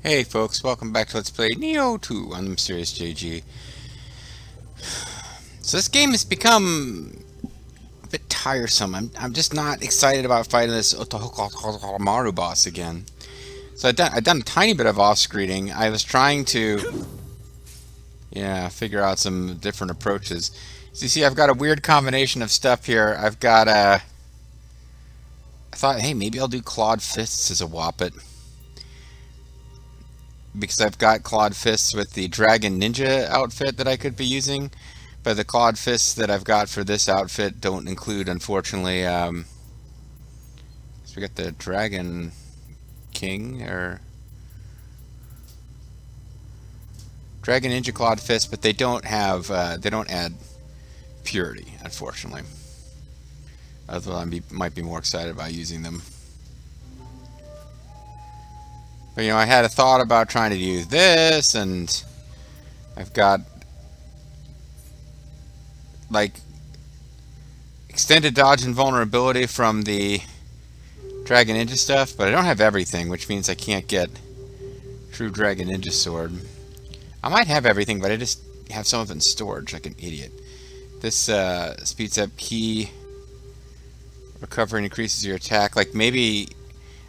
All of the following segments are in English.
Hey folks, welcome back to Let's Play Nioh 2 on the Mysterious JG. So this game has become a bit tiresome. I'm just not excited about fighting this Otohokamaru boss again. So I've done a tiny bit of off-screening. I was trying to, figure out some different approaches. So you see, I've got a weird combination of stuff here. I've got I thought, hey, maybe I'll do Clawed Fists as a Woppet, because I've got Clawed Fists with the Dragon Ninja outfit that I could be using, but the Clawed Fists that I've got for this outfit don't include, unfortunately, so we got the Dragon King, or Dragon Ninja Clawed Fist, but they don't have, they don't add purity, unfortunately. Otherwise, I might be more excited about using them. But, I had a thought about trying to use this, and I've got, like, extended dodge and vulnerability from the Dragon Ninja stuff, but I don't have everything, which means I can't get true Dragon Ninja sword. I might have everything, but I just have some of it in storage like an idiot. This speeds up key recovery and increases your attack. Like, maybe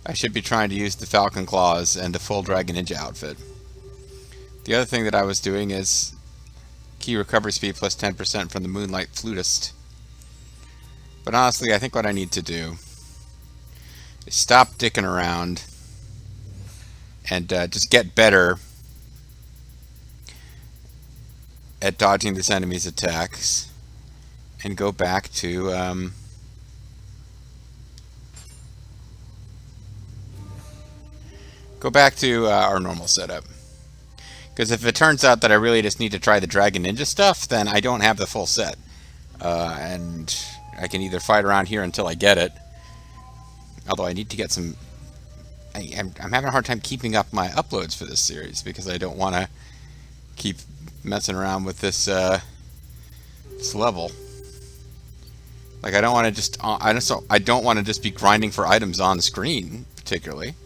I should be trying to use the Falcon Claws and the full Dragon Ninja outfit. The other thing that I was doing is key recovery speed plus 10% from the Moonlight Flutist. But honestly, I think what I need to do is stop dicking around and just get better at dodging this enemy's attacks and go back to our normal setup. Because if it turns out that I really just need to try the Dragon Ninja stuff, then I don't have the full set. And I can either fight around here until I get it, although I need to get some... I'm having a hard time keeping up my uploads for this series, because I don't want to keep messing around with this this level. Like, I don't want to just... I don't want to just be grinding for items on screen, particularly.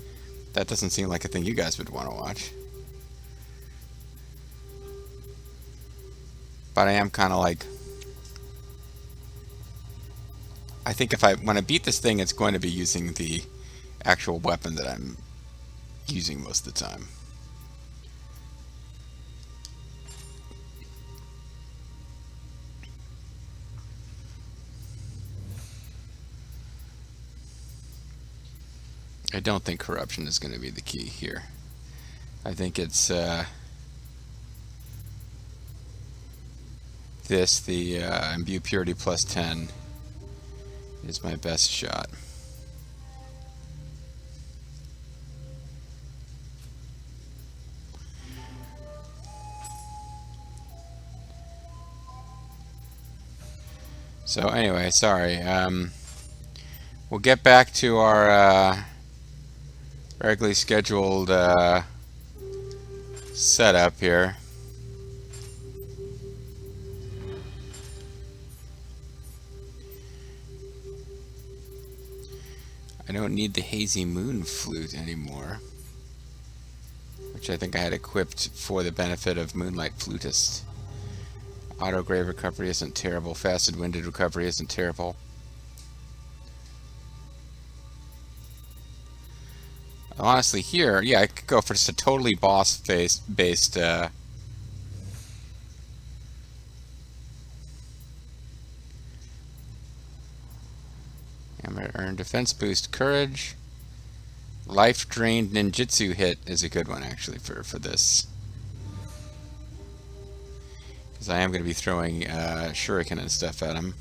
That doesn't seem like a thing you guys would want to watch. But I am kind of like... I think when I beat this thing, it's going to be using the actual weapon that I'm using most of the time. I don't think corruption is going to be the key here. I think it's the imbue purity plus 10 is my best shot. So anyway, sorry. We'll get back to our regularly scheduled setup here. I don't need the Hazy Moon Flute anymore, which I think I had equipped for the benefit of Moonlight Flutist. Auto grave recovery isn't terrible. Fasted winded recovery isn't terrible. Honestly, here, yeah, I could go for just a totally boss-based I'm going to earn defense boost, courage. Life drained ninjutsu hit is a good one, actually, for this. Because I am going to be throwing shuriken and stuff at him.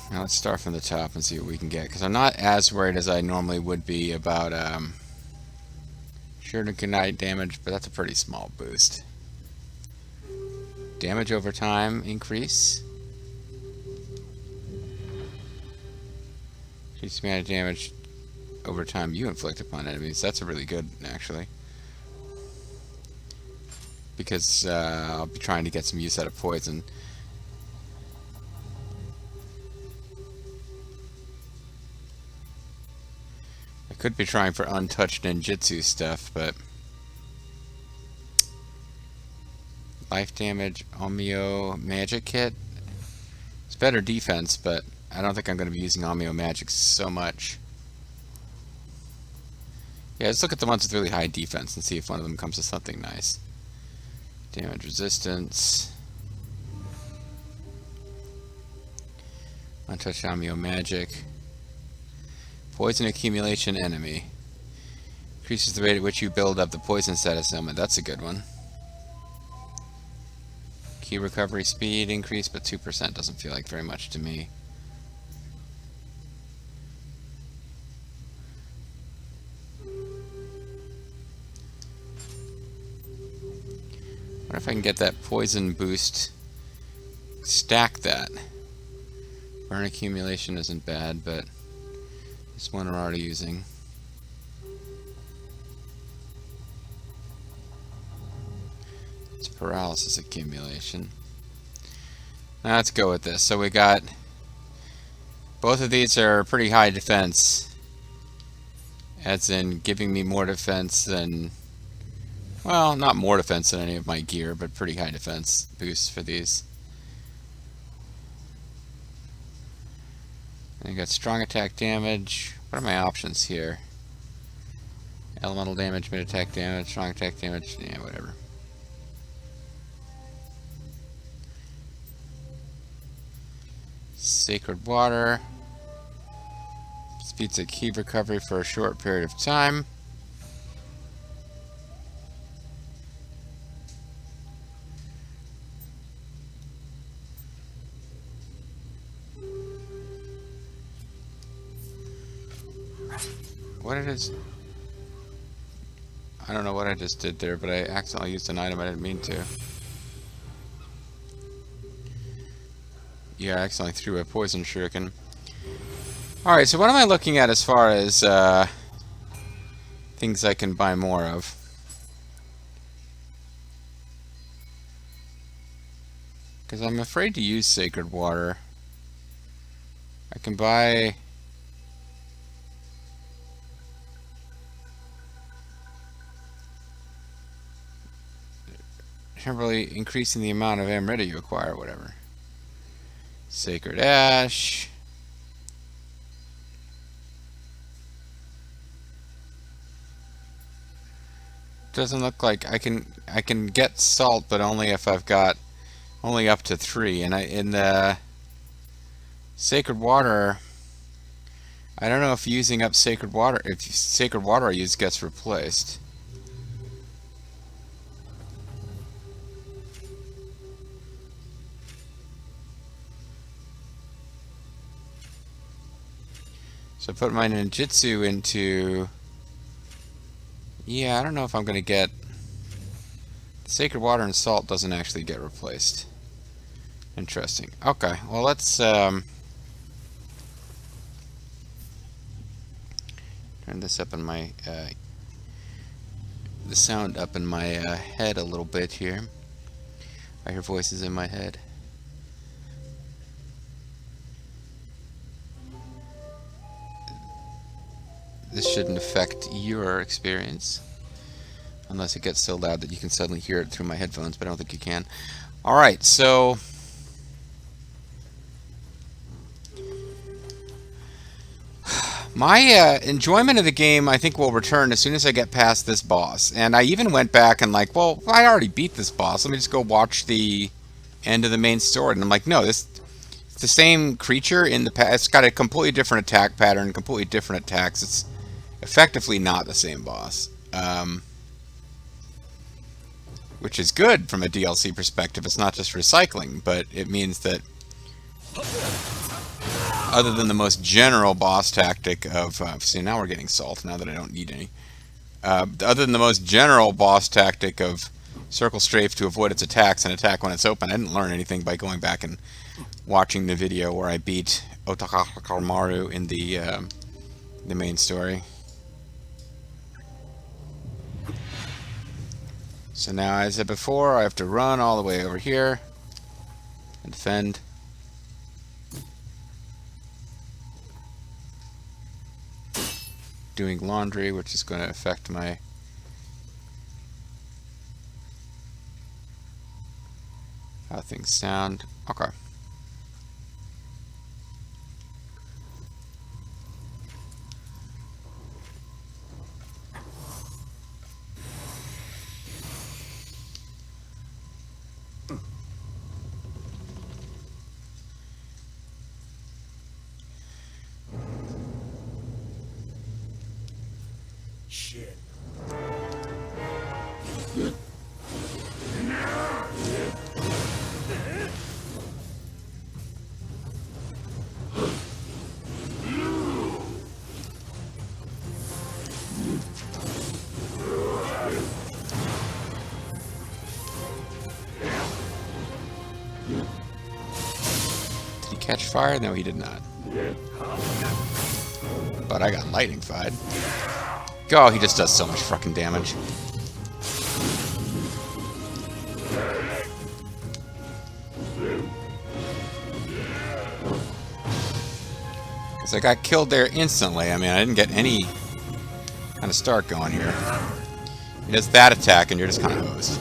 Now let's start from the top and see what we can get. Because I'm not as worried as I normally would be about shuriken night damage, but that's a pretty small boost. Damage over time increase. Increase the amount of damage over time you inflict upon enemies. That's a really good, actually. Because I'll be trying to get some use out of poison. Could be trying for untouched ninjutsu stuff, but life damage, Omio magic kit. It's better defense, but I don't think I'm going to be using Omio magic so much. Yeah, let's look at the ones with really high defense and see if one of them comes with something nice. Damage resistance. Untouched Omio magic. Poison accumulation enemy. Increases the rate at which you build up the poison status element. That's a good one. Key recovery speed increase, but 2% doesn't feel like very much to me. What if I can get that poison boost? Stack that. Burn accumulation isn't bad, but this one we're already using. It's paralysis accumulation. Now let's go with this. So we got both of these are pretty high defense, as in giving me more defense than, well, not more defense than any of my gear, but pretty high defense boosts for these. And I got strong attack damage. What are my options here? Elemental damage, mid attack damage, strong attack damage, yeah, whatever. Sacred water. Speeds a key recovery for a short period of time. What it is? I don't know what I just did there, but I accidentally used an item I didn't mean to. Yeah, I accidentally threw a poison shuriken. Alright, so what am I looking at as far as things I can buy more of? Because I'm afraid to use sacred water. I can buy... temporarily increasing the amount of Amrita you acquire, or whatever. Sacred Ash. Doesn't look like I can get salt, but only if I've got only up to 3. And in the sacred water, I don't know if using up sacred water, if sacred water I use gets replaced. So put my ninjutsu into... Yeah, I don't know if I'm going to get... Sacred water and salt doesn't actually get replaced. Interesting. Okay, well let's... turn this up in my... the sound up in my head a little bit here. I hear voices in my head. This shouldn't affect your experience, unless it gets so loud that you can suddenly hear it through my headphones, but I don't think you can. Alright, so... my enjoyment of the game, I think, will return as soon as I get past this boss. And I even went back and like, well, I already beat this boss. Let me just go watch the end of the main story. And I'm like, no, it's the same creature in the past. It's got a completely different attack pattern, completely different attacks. It's effectively not the same boss. Which is good from a DLC perspective. It's not just recycling, but it means that other than the most general boss tactic of... see, now we're getting salt, now that I don't need any. Other than the most general boss tactic of circle strafe to avoid its attacks and attack when it's open, I didn't learn anything by going back and watching the video where I beat Otakamaru in the main story. So now, as I said before, I have to run all the way over here and defend. doing laundry, which is going to affect my... how things sound. Okay. Shit. Did he catch fire? No, he did not. But I got lightning fired. Oh, he just does so much fucking damage. Because I got killed there instantly. I mean, I didn't get any kind of start going here. He does that attack and you're just kind of hosed.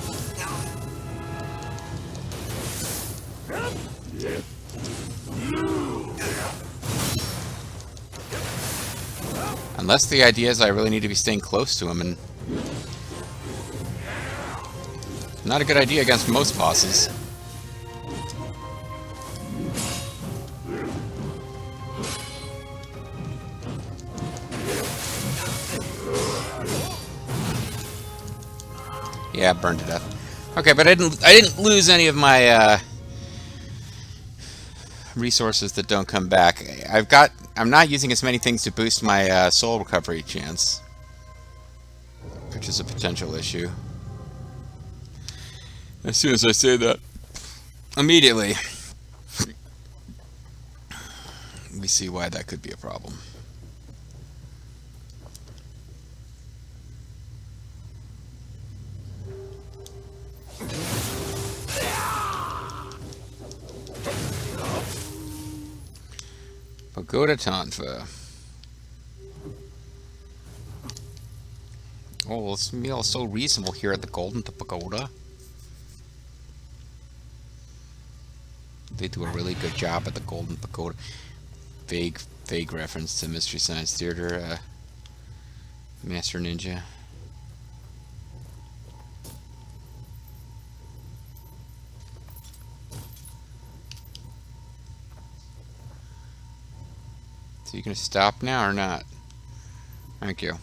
Unless the idea is I really need to be staying close to him, and not a good idea against most bosses. Yeah, burned to death. Okay, but I didn't lose any of my resources that don't come back. I'm not using as many things to boost my soul recovery chance, which is a potential issue. As soon as I say that, immediately we see why that could be a problem. Pagoda Tonfa. Oh, this meal is so reasonable here at the Golden Pagoda. They do a really good job at the Golden Pagoda. Vague reference to Mystery Science Theater, Master Ninja. So you gonna stop now or not? Thank you.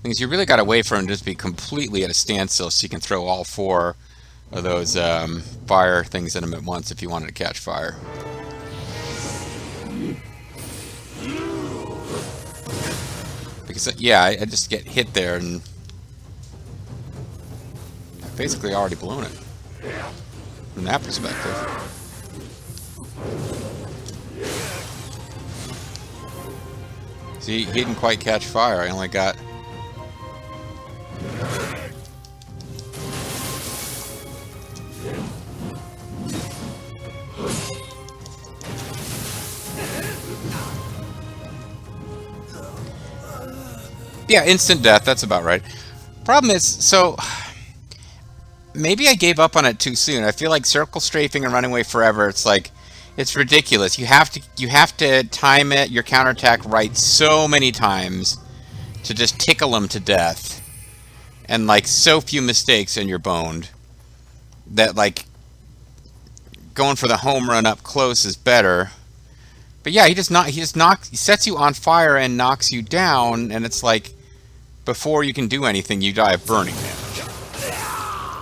Thing is, you really gotta wait for him to just be completely at a standstill so you can throw all four of those fire things at him at once if you wanted to catch fire. Because, yeah, I just get hit there and I've basically already blown it. From that perspective. See, he didn't quite catch fire. I only got... Yeah, instant death. That's about right. Problem is, so... maybe I gave up on it too soon. I feel like circle strafing and running away forever, it's like, it's ridiculous. You have to time it, your counterattack right so many times to just tickle them to death. And like so few mistakes and you're boned. That like going for the home run up close is better. But yeah, he sets you on fire and knocks you down, and it's like before you can do anything you die of burning damage.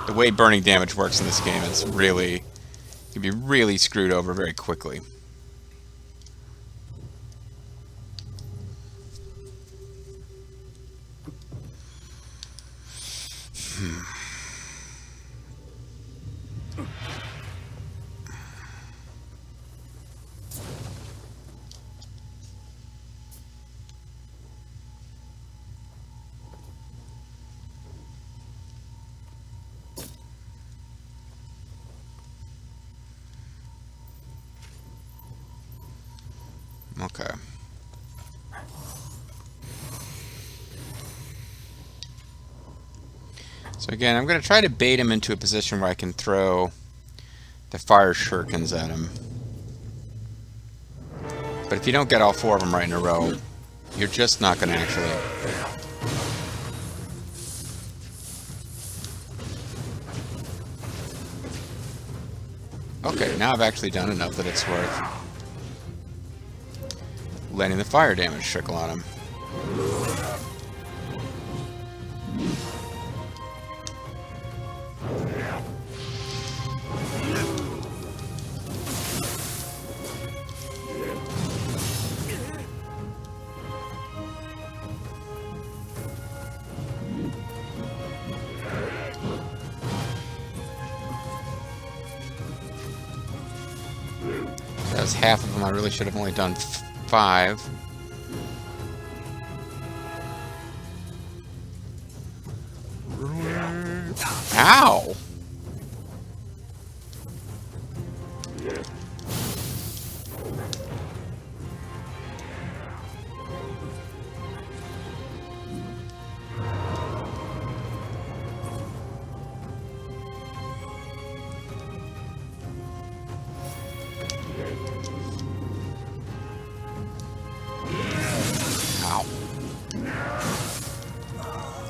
The way burning damage works in this game is really... you can be really screwed over very quickly. Okay. So again, I'm going to try to bait him into a position where I can throw the fire shurikens at him. But if you don't get all 4 of them right in a row, you're just not going to actually... Okay, now I've actually done enough that it's worth letting the fire damage trickle on him. That was half of them. I really should have only done 5. Ow!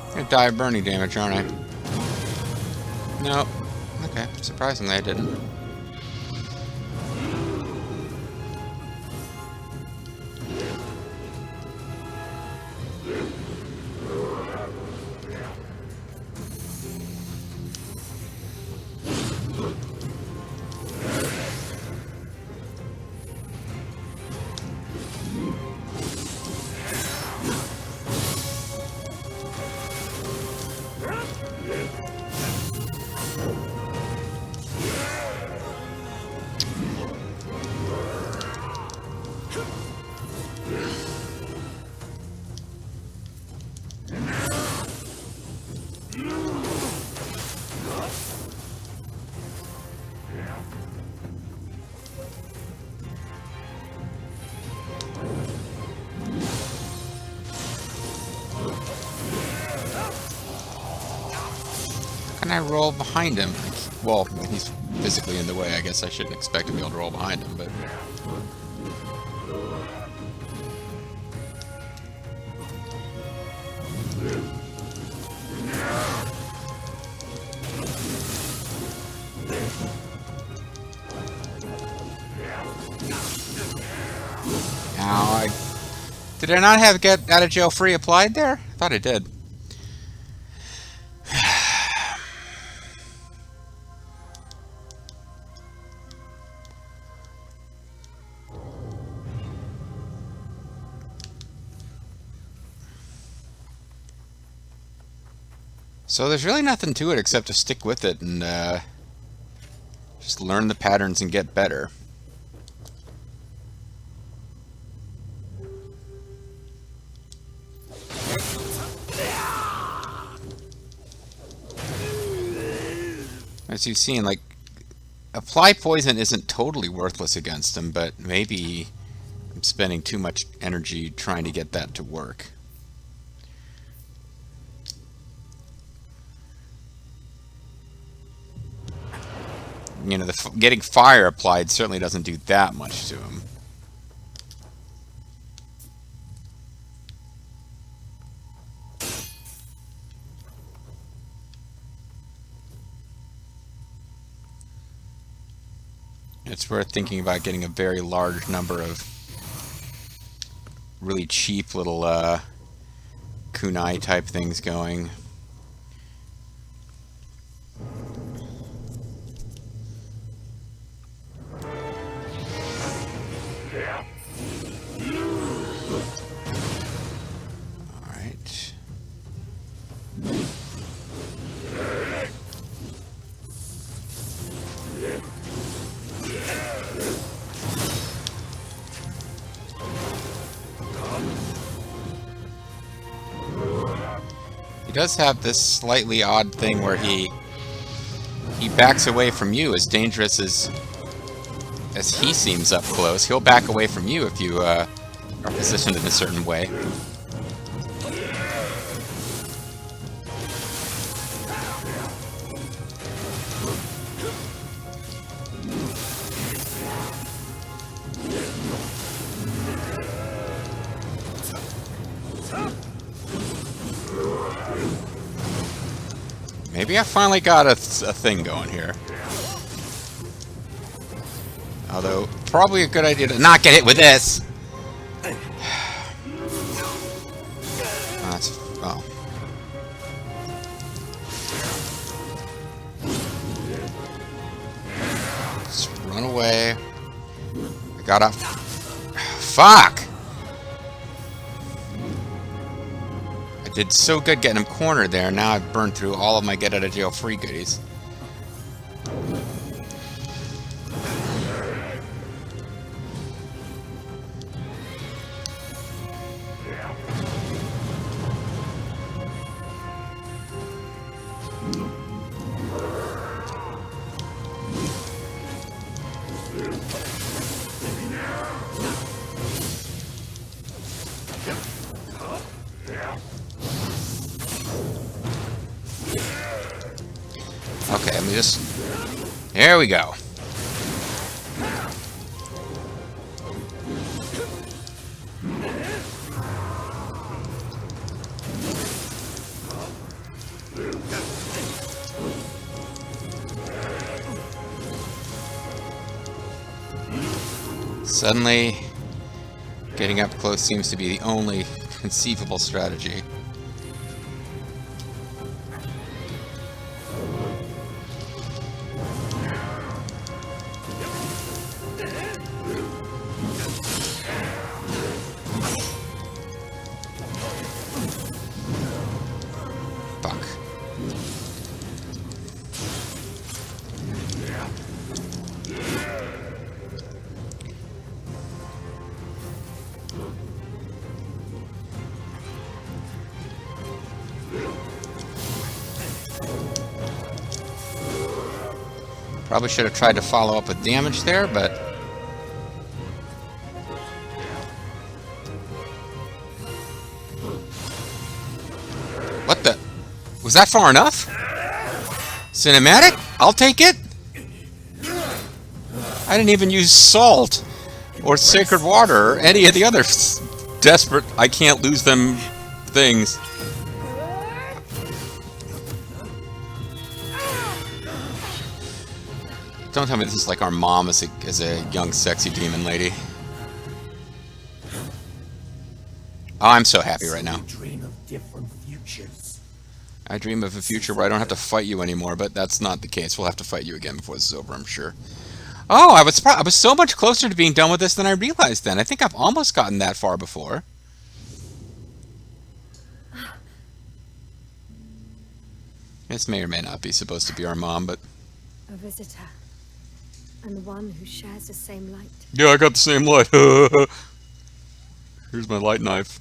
I'm gonna die of burning damage, aren't I? Nope. Okay, surprisingly I didn't. Can I roll behind him? Well, when he's physically in the way, I guess I shouldn't expect to be able to roll behind him, but... Now, did I not have get out of jail free applied there? I thought I did. So there's really nothing to it except to stick with it and just learn the patterns and get better. As you've seen, like, apply poison isn't totally worthless against him, but maybe I'm spending too much energy trying to get that to work. You know, getting fire applied certainly doesn't do that much to him. It's worth thinking about getting a very large number of really cheap little kunai type things going. He does have this slightly odd thing where he backs away from you, as dangerous as he seems up close. He'll back away from you if you are positioned in a certain way. Maybe I finally got a thing going here. Although, probably a good idea to not get hit with this. That's... oh. Just run away. I got up. Fuck! I did so good getting him cornered there. Now I've burned through all of my get out of jail free goodies. Okay, let me just... there we go. Suddenly, getting up close seems to be the only conceivable strategy. Fuck. Probably should have tried to follow up with damage there, but... what the... was that far enough? Cinematic? I'll take it. I didn't even use salt or sacred water or any of the other desperate I can't lose them things. Don't tell me this is like our mom as a young sexy demon lady. Oh, I'm so happy right now. Dream of different futures. I dream of a future where I don't have to fight you anymore, but that's not the case. We'll have to fight you again before this is over, I'm sure. Oh, I was so much closer to being done with this than I realized then. I think I've almost gotten that far before. This may or may not be supposed to be our mom, but... a visitor. And one who shares the same light. yeah, I got the same light. Here's my light knife.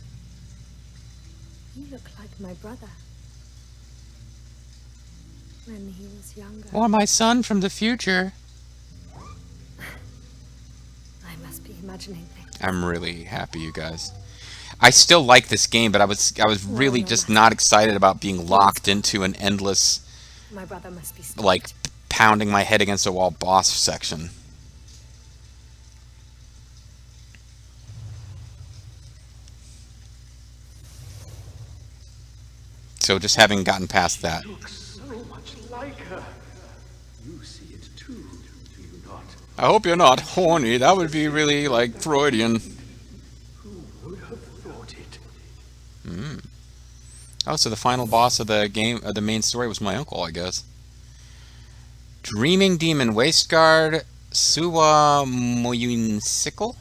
You look like my brother. When he was younger. Or my son from the future. I must be imagining things. I'm really happy, you guys. I still like this game, but I was really just not excited about being locked into an endless, My brother must be stopped. like, pounding my head against a wall boss section. So just having gotten past that. She looks so much like her. You see it too, do you not? I hope you're not horny. That would be really, like, Freudian. Who would have thought it? Oh, so the final boss of the game, of the main story, was my uncle, I guess. Dreaming Demon Waistguard, Suwa Moyun Sickle,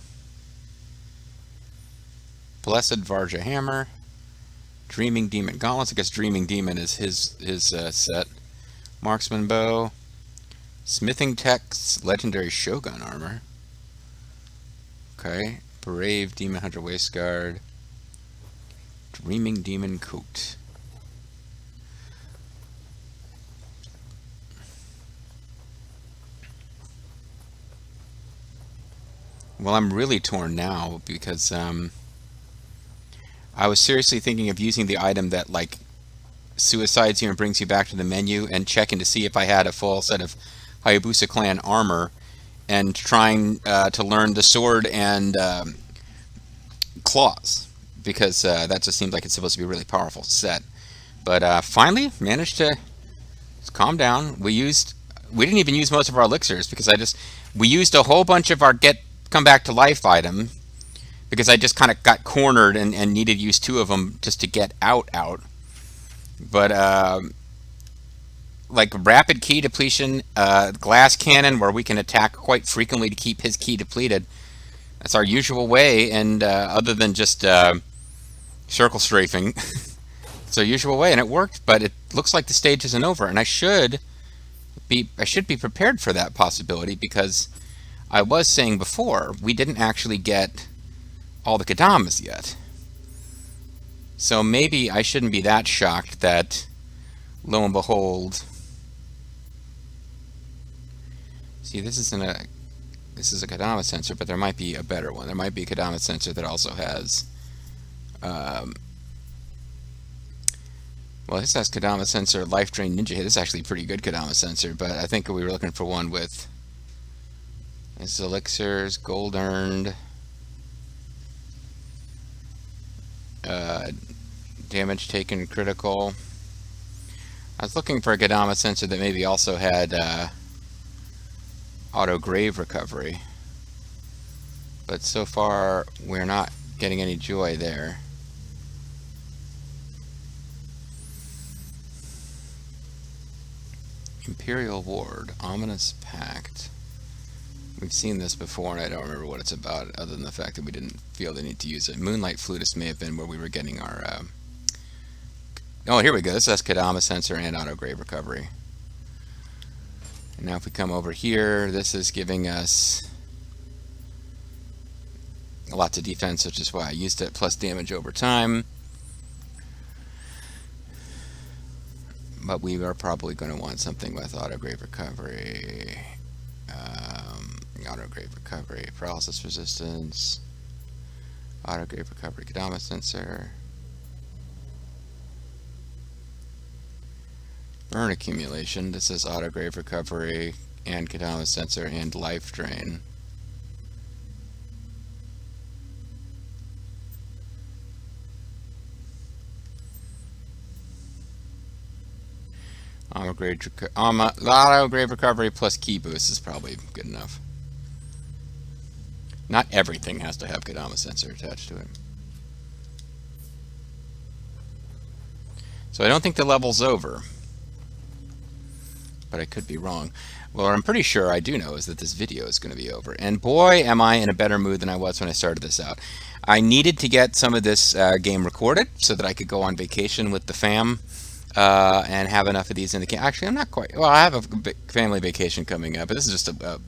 Blessed Varja Hammer, Dreaming Demon Gauntlets. I guess Dreaming Demon is his set. Marksman Bow, Smithing Tech's Legendary Shogun Armor. Okay, Brave Demon Hunter Waistguard, Dreaming Demon Coat. Well, I'm really torn now because I was seriously thinking of using the item that like suicides you and brings you back to the menu and checking to see if I had a full set of Hayabusa clan armor and trying to learn the sword and claws because that just seems like it's supposed to be a really powerful set. But finally managed to calm down. We didn't even use most of our elixirs because we used a whole bunch of our come back to life item because I just kind of got cornered and needed to use two of them just to get out. But like rapid key depletion, glass cannon where we can attack quite frequently to keep his key depleted. That's our usual way, and other than just circle strafing, it's our usual way, and it worked. But it looks like the stage isn't over, and I should be prepared for that possibility because I was saying before we didn't actually get all the Kadamas yet. So maybe I shouldn't be that shocked that, lo and behold, see, this is a Kadama sensor, but there might be a better one. There might be a Kadama sensor that also has, well, this has Kadama sensor, life drain, ninja hit. This is actually a pretty good Kadama sensor, but I think we were looking for one with this elixirs, gold earned, damage taken critical. I was looking for a Kadama sensor that maybe also had auto grave recovery, but so far we're not getting any joy there. Imperial Ward, Ominous Pact. We've seen this before and I don't remember what it's about other than the fact that we didn't feel the need to use it. Moonlight Flutist may have been where we were getting our oh, here we go. This has Kadama sensor and auto grave recovery. And now if we come over here, this is giving us lots of defense, which is why I used it, plus damage over time. But we are probably going to want something with auto grave recovery, auto grave recovery, paralysis resistance, auto grave recovery, Kadama sensor, burn accumulation. This is auto grave recovery and Kadama sensor and life drain. Auto grave recovery plus key boost is probably good enough. Not everything has to have Kadama sensor attached to it. So I don't think the level's over, but I could be wrong. Well, what I'm pretty sure I do know is that this video is going to be over. And boy, am I in a better mood than I was when I started this out. I needed to get some of this game recorded so that I could go on vacation with the fam. And have enough of these in the camp. Actually, I'm not quite. Well, I have a family vacation coming up, but this is just a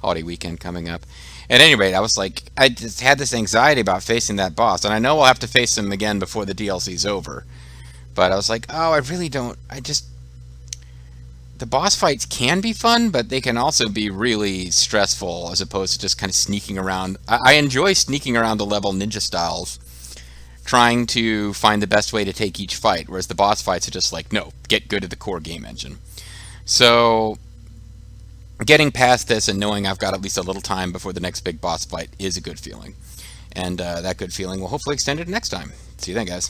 holiday weekend coming up. At any rate, I was like, I just had this anxiety about facing that boss, and I know I'll have to face him again before the DLC's over. But I was like, oh, I really don't. The boss fights can be fun, but they can also be really stressful as opposed to just kind of sneaking around. I enjoy sneaking around the level ninja styles, trying to find the best way to take each fight, whereas the boss fights are just like, no, get good at the core game engine. So getting past this and knowing I've got at least a little time before the next big boss fight is a good feeling. And that good feeling will hopefully extend it next time. See you then, guys.